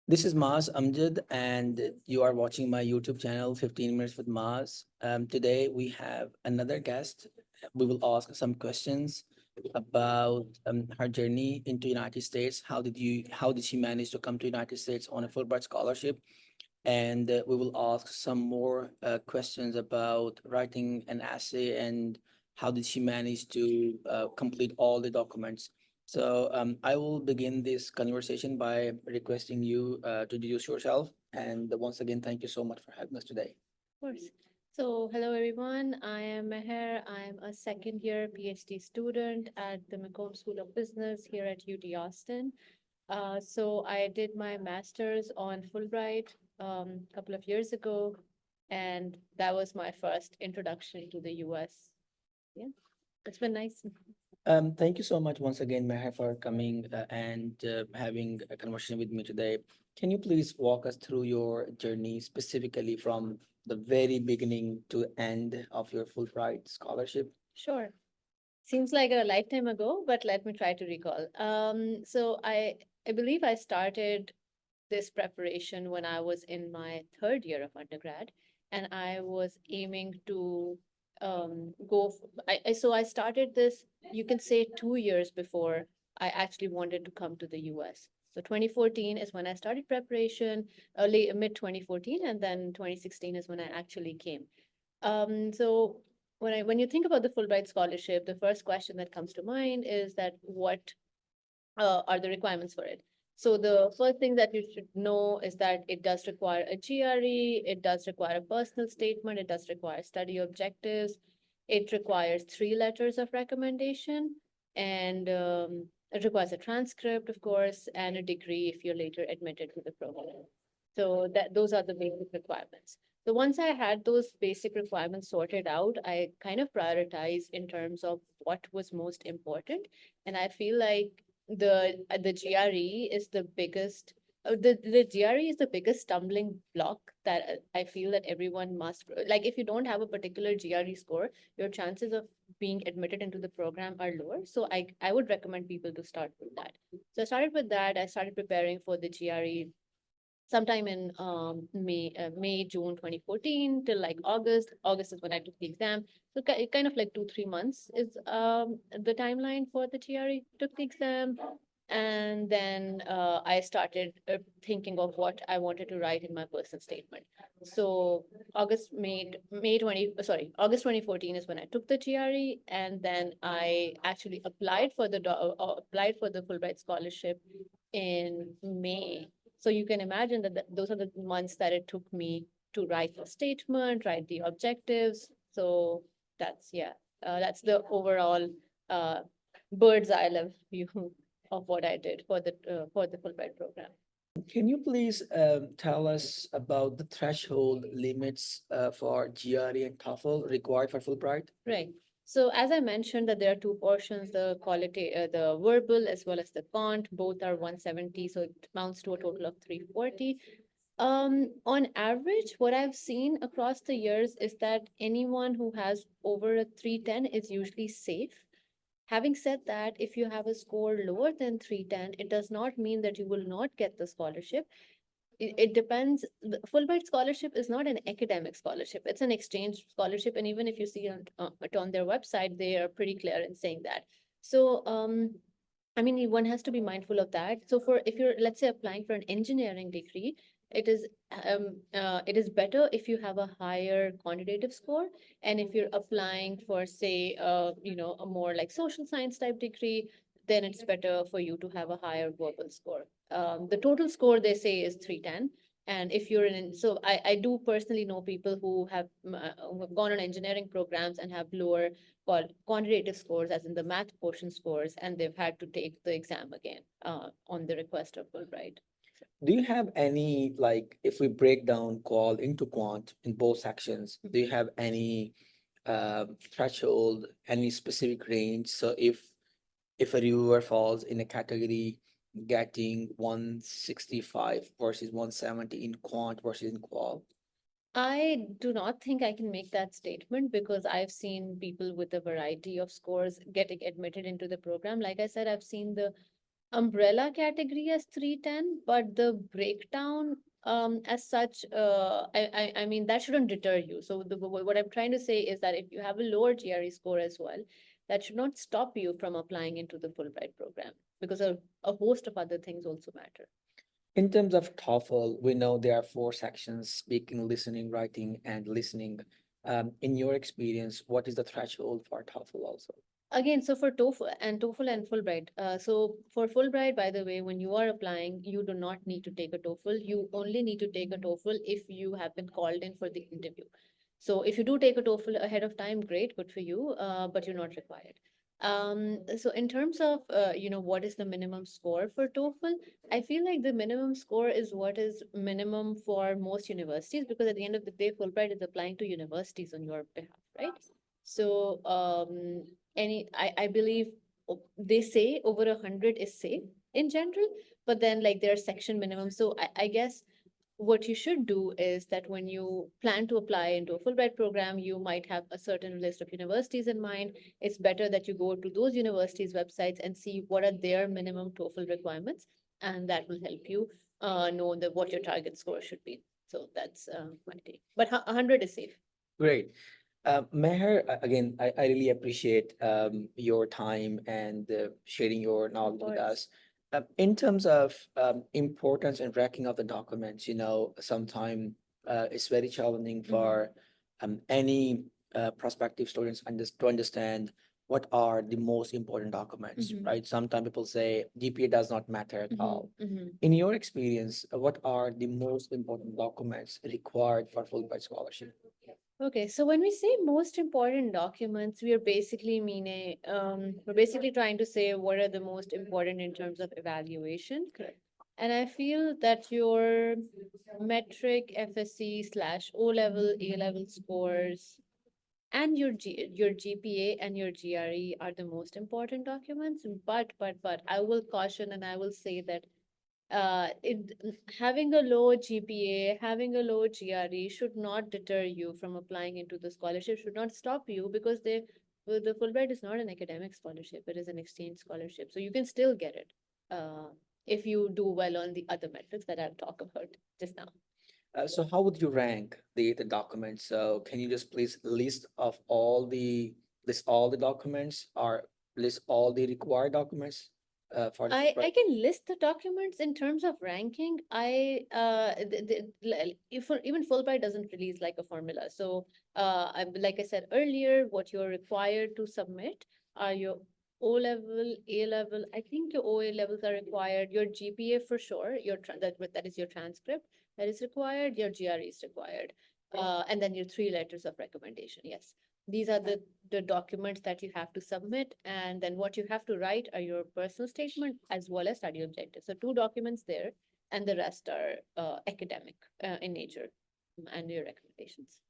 This is Maz Amjad, and you are watching my YouTube channel, 15 Minutes with Maz. Today we have another guest. We will ask some questions about her journey into United States. How did she manage to come to United States on a Fulbright scholarship? And we will ask some more questions about writing an essay and how did she manage to complete all the documents. So I will begin this conversation by requesting you to introduce yourself. And once again, thank you so much for having us today. Of course. So, hello everyone. I am Meher. I'm a second year PhD student at the McComb School of Business here at UT Austin. So, I did my master's on Fulbright a couple of years ago, and that was my first introduction to the US. Yeah, it's been nice. Thank you so much once again, Meher, for coming and having a conversation with me today. Can you please walk us through your journey specifically from the very beginning to end of your Fulbright scholarship? Sure. Seems like a lifetime ago, but let me try to recall. So I believe I started this preparation when I was in my third year of undergrad, and I was aiming to go. So I started this, you can say, 2 years before I actually wanted to come to the US. So 2014 is when I started preparation, early mid 2014, and then 2016 is when I actually came. So when you think about the Fulbright scholarship, the first question that comes to mind is that what are the requirements for it? So the first thing that you should know is that it does require a GRE, it does require a personal statement, it does require study objectives, it requires 3 letters of recommendation, and it requires a transcript, of course, and a degree if you're later admitted to the program. So that those are the basic requirements. So once I had those basic requirements sorted out, I kind of prioritized in terms of what was most important. And I feel like the GRE is the biggest the GRE is the biggest stumbling block that I feel that everyone must, like, if you don't have a particular GRE score, your chances of being admitted into the program are lower. So I would recommend people to start with that. So I started with that. I started preparing for the GRE sometime in May, June 2014 till like August. August is when I took the exam. So kind of like 2, 3 months is the timeline for the GRE. Took the exam, and then I started thinking of what I wanted to write in my personal statement. So August 2014 is when I took the GRE, and then I actually applied for the Fulbright scholarship in May. So you can imagine that those are the months that it took me to write the statement, write the objectives. So that's the overall uh, bird's eye view of what I did for the Fulbright program. Can you please tell us about the threshold limits for GRE and TOEFL required for Fulbright? Right. So as I mentioned that there are two portions, the verbal as well as the cont, both are 170, so it amounts to a total of 340. On average, what I've seen across the years is that anyone who has over a 310 is usually safe. Having said that, if you have a score lower than 310, it does not mean that you will not get the scholarship. It depends. The Fulbright scholarship is not an academic scholarship. It's an exchange scholarship. And even if you see it on their website, they are pretty clear in saying that. So, I mean, one has to be mindful of that. So if you're, let's say, applying for an engineering degree, it is better if you have a higher quantitative score. And if you're applying for, say, a more like social science type degree, then it's better for you to have a higher verbal score. The total score they say is 310. And if you're so I do personally know people who have gone on engineering programs and have lower quantitative scores, as in the math portion scores, and they've had to take the exam again on the request of Fulbright. Do you have any, like, if we break down qual into quant in both sections, do you have any threshold, any specific range? So if a reviewer falls in a category getting 165 versus 170 in quant versus in qual. I do not think I can make that statement because I've seen people with a variety of scores getting admitted into the program. Like I said, I've seen the umbrella category as 310, but the breakdown as such, I mean, that shouldn't deter you. So what I'm trying to say is that if you have a lower GRE score as well, that should not stop you from applying into the Fulbright program, because a host of other things also matter. In terms of TOEFL, we know there are four sections: speaking, listening, writing, and listening. In your experience, what is the threshold for TOEFL also? Again, so for TOEFL and Fulbright, so for Fulbright, by the way, when you are applying, you do not need to take a TOEFL. You only need to take a TOEFL if you have been called in for the interview. So if you do take a TOEFL ahead of time, great, good for you, but you're not required. So in terms of, what is the minimum score for TOEFL? I feel like the minimum score is what is minimum for most universities, because at the end of the day, Fulbright is applying to universities on your behalf, right? So I believe they say over 100 is safe in general, but then like there are section minimum. So I guess what you should do is that when you plan to apply into a Fulbright program, you might have a certain list of universities in mind. It's better that you go to those universities' websites and see what are their minimum TOEFL requirements, and that will help you know what your target score should be. So that's my take. But 100 is safe. Great. Meher, again, I really appreciate your time and sharing your knowledge with Course. us. In terms of importance and ranking of the documents, sometimes it's very challenging for any prospective students to understand what are the most important documents, right? Sometimes people say GPA does not matter at all. In your experience, what are the most important documents required for Fulbright scholarship? Okay, so when we say most important documents, we are basically meaning, we're basically trying to say what are the most important in terms of evaluation. Correct. And I feel that your metric, FSC/O level, A level scores, and your GPA and your GRE are the most important documents. But I will caution and I will say that it having a low GPA, having a low GRE should not deter you from applying into the scholarship, should not stop you, because the Fulbright is not an academic scholarship, it is an exchange scholarship. So you can still get it if you do well on the other metrics that I've talked about just now. So how would you rank the documents? So can you just please list all the documents, or list all the required documents for the I Fulbright? can list the documents in terms of ranking. If even Fulbright doesn't release like a formula. So like I said earlier, what you're required to submit are your O level, A level. I think your OA levels are required. Your GPA for sure. That is your transcript that is required. Your GRE is required, and then your 3 letters of recommendation. Yes, these are the documents that you have to submit, and then what you have to write are your personal statement as well as study objectives. So 2 documents there, and the rest are academic in nature, and your recommendations.